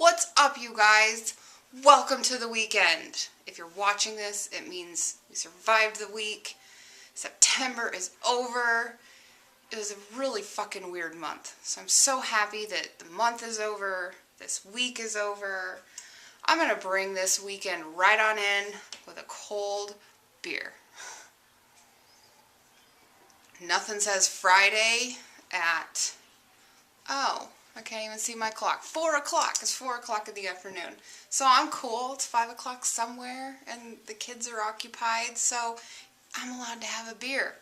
What's up, you guys? Welcome to the weekend. If you're watching this, it means we survived the week. September is over. It was a really fucking weird month. So I'm so happy that the month is over. This week is over. I'm going to bring this weekend right on in with a cold beer. Nothing says Friday at... Oh, I can't even see my clock. 4 o'clock. It's 4 o'clock in the afternoon. So I'm cool. It's 5 o'clock somewhere and the kids are occupied. So I'm allowed to have a beer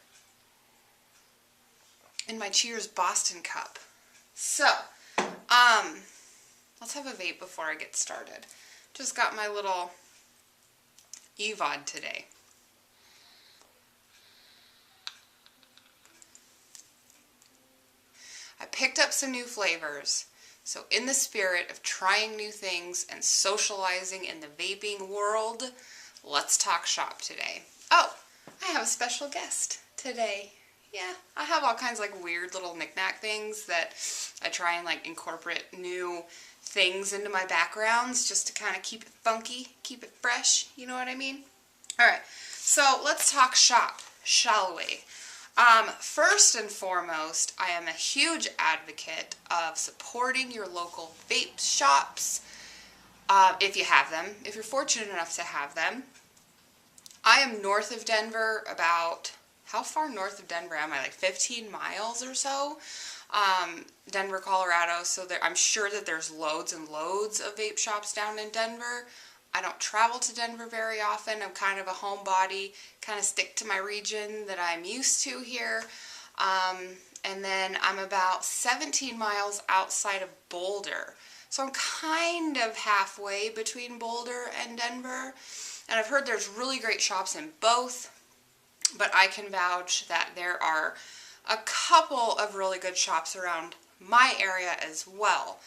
in my Cheers Boston cup. So, let's have a vape before I get started. Just got my little E-Cig today. I picked up some new flavors, so in the spirit of trying new things and socializing in the vaping world, let's talk shop today. Oh, I have a special guest today. Yeah, I have all kinds of like weird little knick-knack things that I try and like incorporate new things into my backgrounds just to kind of keep it funky, keep it fresh, you know what I mean? Alright, so let's talk shop, shall we? First and foremost, I am a huge advocate of supporting your local vape shops, if you have them, if you're fortunate enough to have them. I am north of Denver, about, how far north of Denver am I? Like 15 miles or so? Denver, Colorado, so I'm sure that there's loads and loads of vape shops down in Denver. I don't travel to Denver very often. I'm kind of a homebody, kind of stick to my region that I'm used to here. And then I'm about 17 miles outside of Boulder. So I'm kind of halfway between Boulder and Denver. And I've heard there's really great shops in both, but I can vouch that there are a couple of really good shops around my area as well.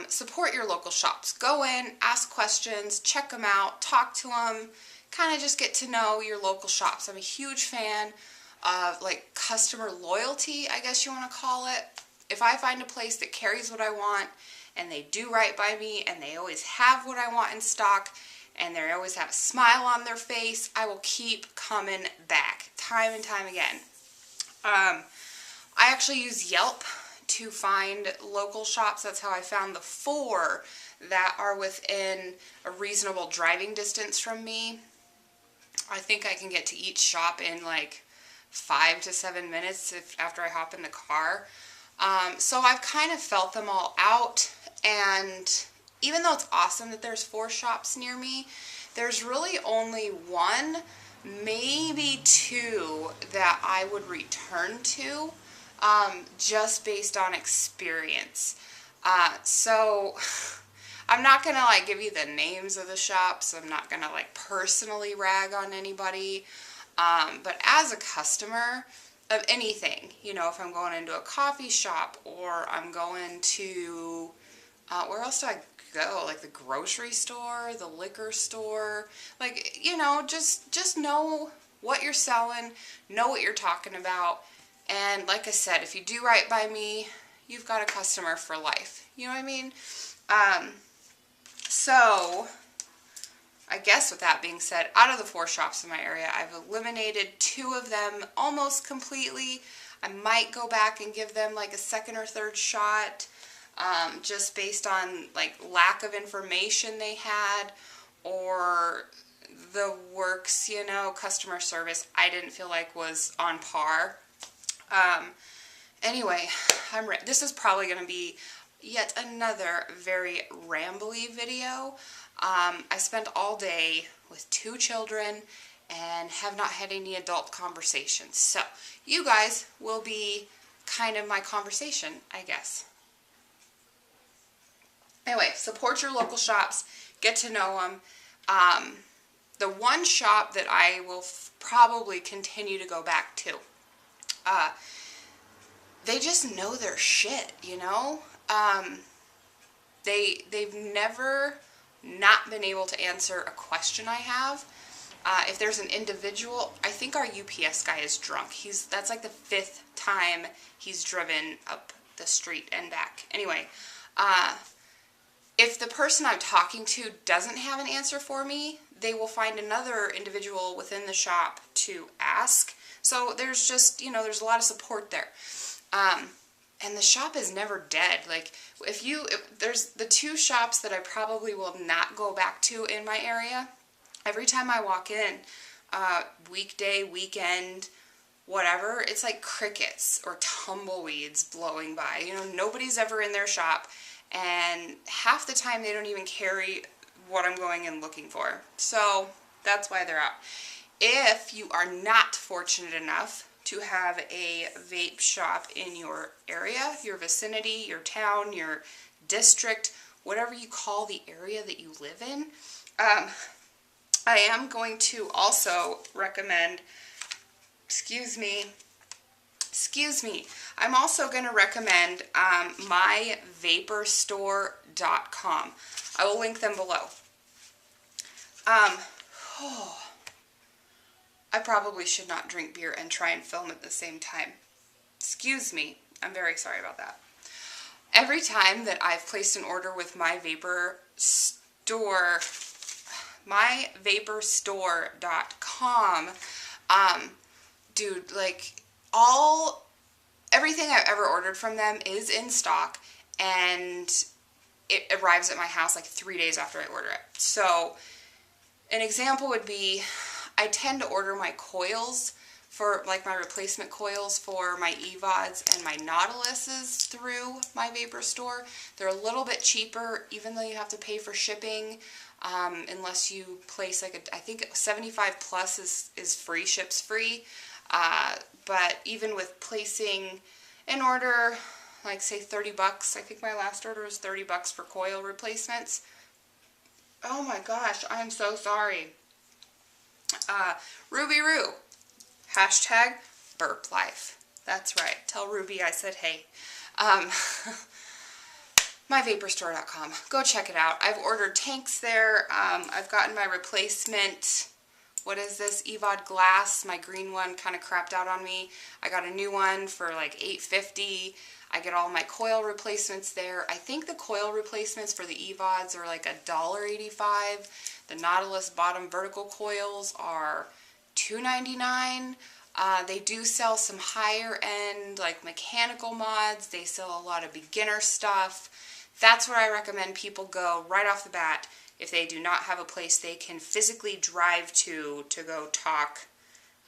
Support your local shops. Go in, ask questions, check them out, talk to them, kind of just get to know your local shops. I'm a huge fan of like customer loyalty, I guess you want to call it. If I find a place that carries what I want and they do right by me and they always have what I want in stock and they always have a smile on their face, I will keep coming back time and time again. I actually use Yelp to find local shops. That's how I found the 4 that are within a reasonable driving distance from me. I think I can get to each shop in like 5 to 7 minutes after I hop in the car. So I've kind of felt them all out, and even though it's awesome that there's 4 shops near me, there's really only 1, maybe 2 that I would return to. Just based on experience. So I'm not gonna like give you the names of the shops. I'm not gonna like personally rag on anybody. But as a customer of anything, you know, if I'm going into a coffee shop or I'm going to, where else do I go? Like the grocery store, the liquor store, like, you know, just know what you're selling, know what you're talking about. And like I said, if you do right by me, you've got a customer for life. You know what I mean? So, I guess with that being said, out of the 4 shops in my area, I've eliminated 2 of them almost completely. I might go back and give them like a second or third shot, just based on like lack of information they had or the works, you know, customer service I didn't feel like was on par. Anyway, this is probably going to be yet another very rambly video. I spent all day with 2 children and have not had any adult conversations. So, you guys will be kind of my conversation, I guess. Anyway, support your local shops, get to know them. The one shop that I will probably continue to go back to, they just know their shit, you know? They've never not been able to answer a question I have. If there's an individual, I think our UPS guy is drunk. That's like the 5th time he's driven up the street and back. Anyway, If the person I'm talking to doesn't have an answer for me, they will find another individual within the shop to ask. So there's just, there's a lot of support there. And the shop is never dead. Like, there's the two shops that I probably will not go back to in my area. Every time I walk in, weekday, weekend, whatever, it's like crickets or tumbleweeds blowing by. Nobody's ever in their shop, and half the time they don't even carry what I'm going and looking for. So that's why they're out. If you are not fortunate enough to have a vape shop in your area, your vicinity, your town, your district, whatever you call the area that you live in, I am going to also recommend, I'm also going to recommend myvaperstore.com. I will link them below. I probably should not drink beer and try and film at the same time. Excuse me. I'm very sorry about that. Every time that I've placed an order with myvaperstore.com, dude, like, everything I've ever ordered from them is in stock, and it arrives at my house like 3 days after I order it. So an example would be, I tend to order my coils for, like, my replacement coils for my E-Vods and my Nautiluses through my Vaper Store. They're a little bit cheaper, even though you have to pay for shipping, unless you place, like, I think 75 plus is free, ships free. But even with placing an order, like, say $30, I think my last order was $30 for coil replacements. Oh my gosh, I'm so sorry. Ruby Roo, hashtag burp life. That's right. Tell Ruby I said hey. Myvaperstore.com. Go check it out. I've ordered tanks there. I've gotten my replacement, what is this, E-Vod glass. My green one kind of crapped out on me. I got a new one for like $8.50. I get all my coil replacements there. I think the coil replacements for the E-Vods are like $1.85. The Nautilus bottom vertical coils are $2.99. They do sell some higher end, like, mechanical mods. They sell a lot of beginner stuff. That's where I recommend people go right off the bat if they do not have a place they can physically drive to go talk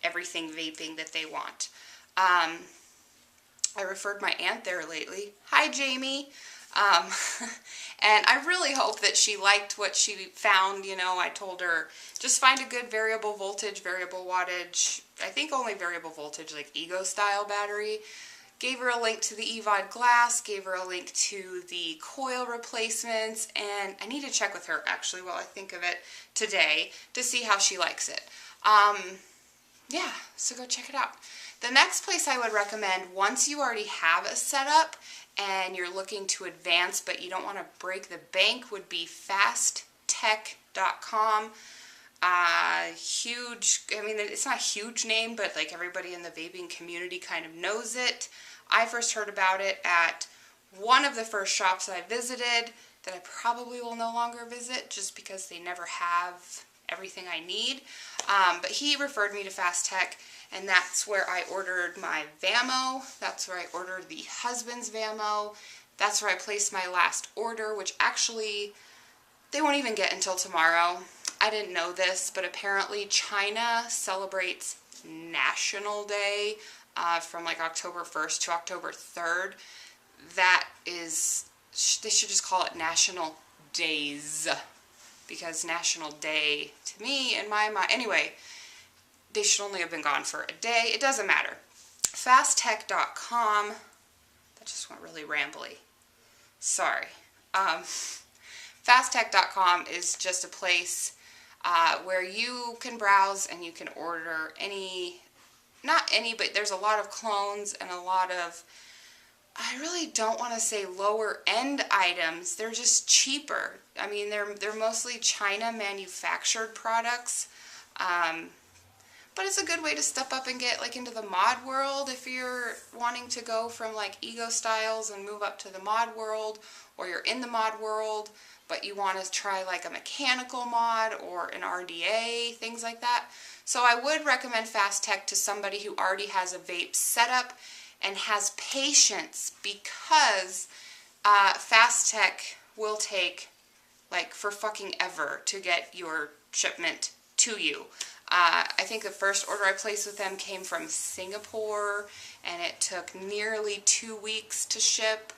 everything vaping that they want. I referred my aunt there lately. Hi, Jamie. And I really hope that she liked what she found. I told her, just find a good variable voltage, variable wattage, I think only variable voltage, like Ego style battery. Gave her a link to the E-Vod glass, gave her a link to the coil replacements, and I need to check with her, actually, while I think of it today, to see how she likes it. Yeah, so go check it out. The next place I would recommend, once you already have a setup and you're looking to advance but you don't want to break the bank, would be fasttech.com. Huge, I mean, it's not a huge name, but like everybody in the vaping community kind of knows it. I first heard about it at one of the first shops I visited that I probably will no longer visit just because they never have everything I need. But he referred me to Fast Tech, and that's where I ordered my Vamo. That's where I ordered the husband's Vamo. That's where I placed my last order, which actually they won't even get until tomorrow. I didn't know this, but apparently China celebrates National Day from like October 1st to October 3rd. That is, they should just call it National Days, because National Day, to me, in my mind, anyway, they should only have been gone for a day. It doesn't matter. Fasttech.com, that just went really rambly. Sorry. Fasttech.com is just a place where you can browse and you can order any, not any, but there's a lot of clones and a lot of, I really don't want to say lower end items. They're just cheaper. I mean, they're mostly China manufactured products. But it's a good way to step up and get like into the mod world if you're wanting to go from like Ego styles and move up to the mod world, or you're in the mod world. but you want to try like a mechanical mod or an RDA, things like that. So I would recommend Fast Tech to somebody who already has a vape setup and has patience, because Fast Tech will take like for fucking ever to get your shipment to you. I think the first order I placed with them came from Singapore, and it took nearly 2 weeks to ship.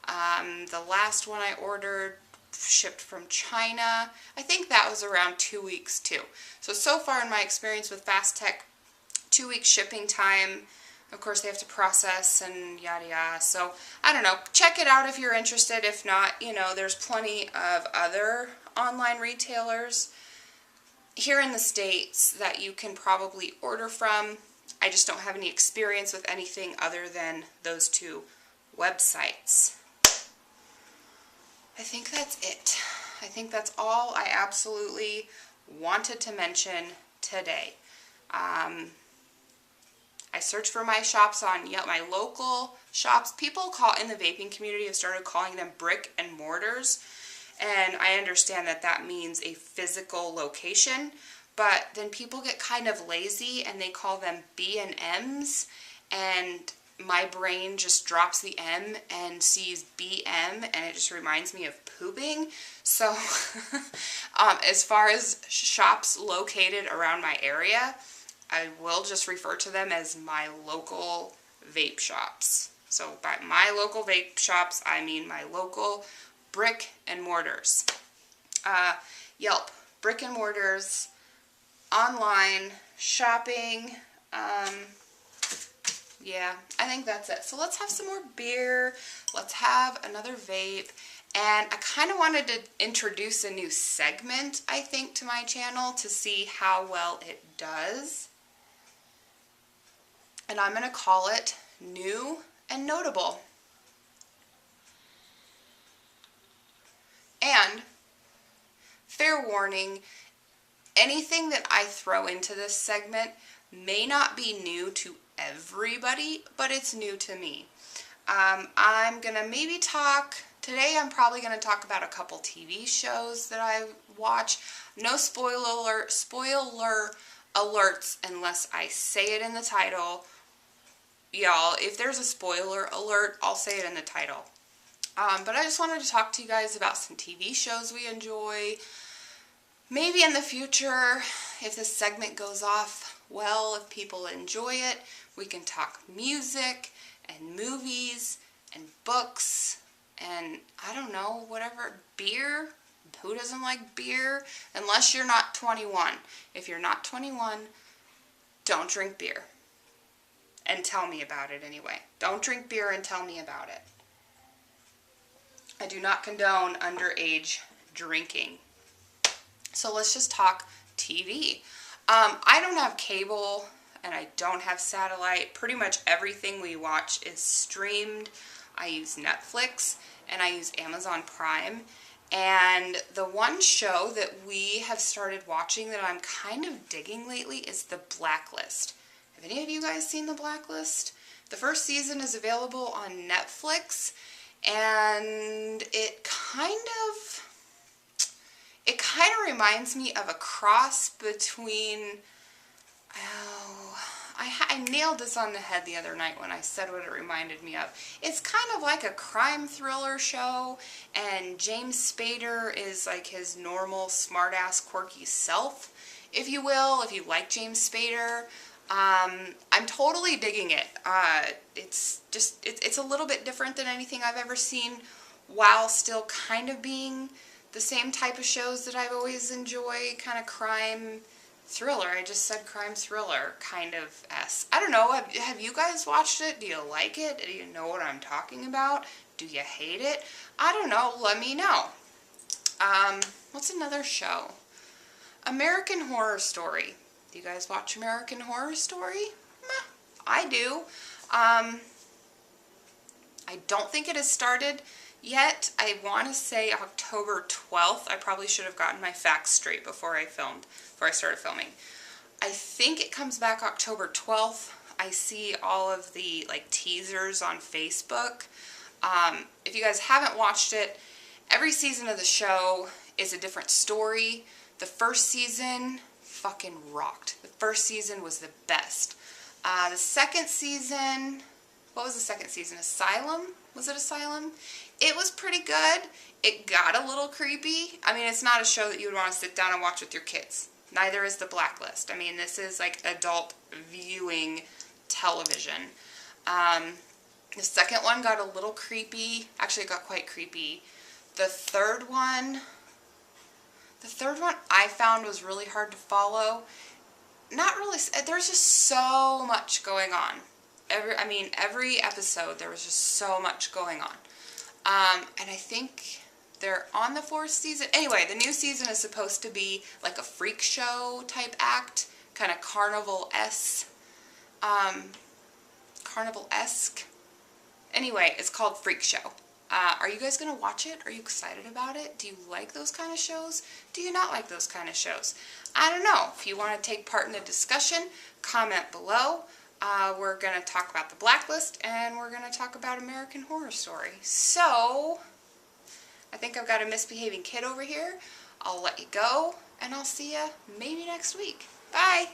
The last one I ordered shipped from China. I think that was around 2 weeks too. So far in my experience with Fast Tech, 2 weeks shipping time. Of course, they have to process and yada yada. So, I don't know. Check it out if you're interested. If not, you know, there's plenty of other online retailers here in the States that you can probably order from. I just don't have any experience with anything other than those two websites. I think that's it. I think that's all I absolutely wanted to mention today. I searched for my shops on Yelp, my local shops. People in the vaping community have started calling them brick and mortars, and I understand that that means a physical location, but then people get kind of lazy and they call them B&Ms, and my brain just drops the M and sees BM, and it just reminds me of pooping. So as far as shops located around my area, I will just refer to them as my local vape shops. So by my local vape shops, I mean my local brick and mortars. Yelp, brick and mortars, online, shopping. Yeah, I think that's it. So let's have some more beer. Let's have another vape. And I kind of wanted to introduce a new segment, I think, to my channel to see how well it does. And I'm going to call it New and Notable. And, fair warning, anything that I throw into this segment may not be new to everybody, but it's new to me. I'm going to maybe today I'm probably going to talk about a couple TV shows that I watch. No spoiler alerts unless I say it in the title. Y'all, if there's a spoiler alert, I'll say it in the title. But I just wanted to talk to you guys about some TV shows we enjoy. Maybe in the future, if this segment goes off well, if people enjoy it, we can talk music and movies and books and, I don't know, whatever, beer. Who doesn't like beer? Unless you're not 21. If you're not 21, don't drink beer. And tell me about it anyway. Don't drink beer and tell me about it. I do not condone underage drinking. So let's just talk TV. I don't have cable and I don't have satellite. Pretty much everything we watch is streamed. I use Netflix and I use Amazon Prime. And the one show that we have started watching that I'm kind of digging lately is The Blacklist. Have any of you guys seen The Blacklist? The first season is available on Netflix, and it kind of reminds me of a cross between, I nailed this on the head the other night when I said what it reminded me of. It's kind of like a crime thriller show, and James Spader is like his normal smartass quirky self, if you will, if you like James Spader. I'm totally digging it. It's a little bit different than anything I've ever seen, while still kind of being the same type of shows that I've always enjoyed, kind of crime thriller. I just said crime thriller, kind of I don't know, have you guys watched it? Do you like it? Do you know what I'm talking about? Do you hate it? I don't know, let me know. What's another show? American Horror Story. Do you guys watch American Horror Story? I do. I don't think it has started yet. I want to say October 12th. I probably should have gotten my facts straight before I started filming. I think it comes back October 12th. I see all of the teasers on Facebook. If you guys haven't watched it Every season of the show is a different story. The first season fucking rocked. The first season was the best. The second season, what was the second season? Asylum? Was it Asylum? It was pretty good. It got a little creepy. I mean, it's not a show that you would want to sit down and watch with your kids. Neither is The Blacklist. I mean, this is like adult viewing television. The second one got a little creepy. Actually, it got quite creepy. The third one I found was really hard to follow. Not really, there's just so much going on. Every episode there was just so much going on. And I think they're on the 4th season. Anyway, the new season is supposed to be like a freak show type act, kind of carnival-esque. Anyway, it's called Freak Show. Are you guys going to watch it? Are you excited about it? Do you like those kind of shows? Do you not like those kind of shows? I don't know. If you want to take part in the discussion, comment below. We're going to talk about The Blacklist, and we're going to talk about American Horror Story. So, I think I've got a misbehaving kid over here. I'll let you go, and I'll see you maybe next week. Bye!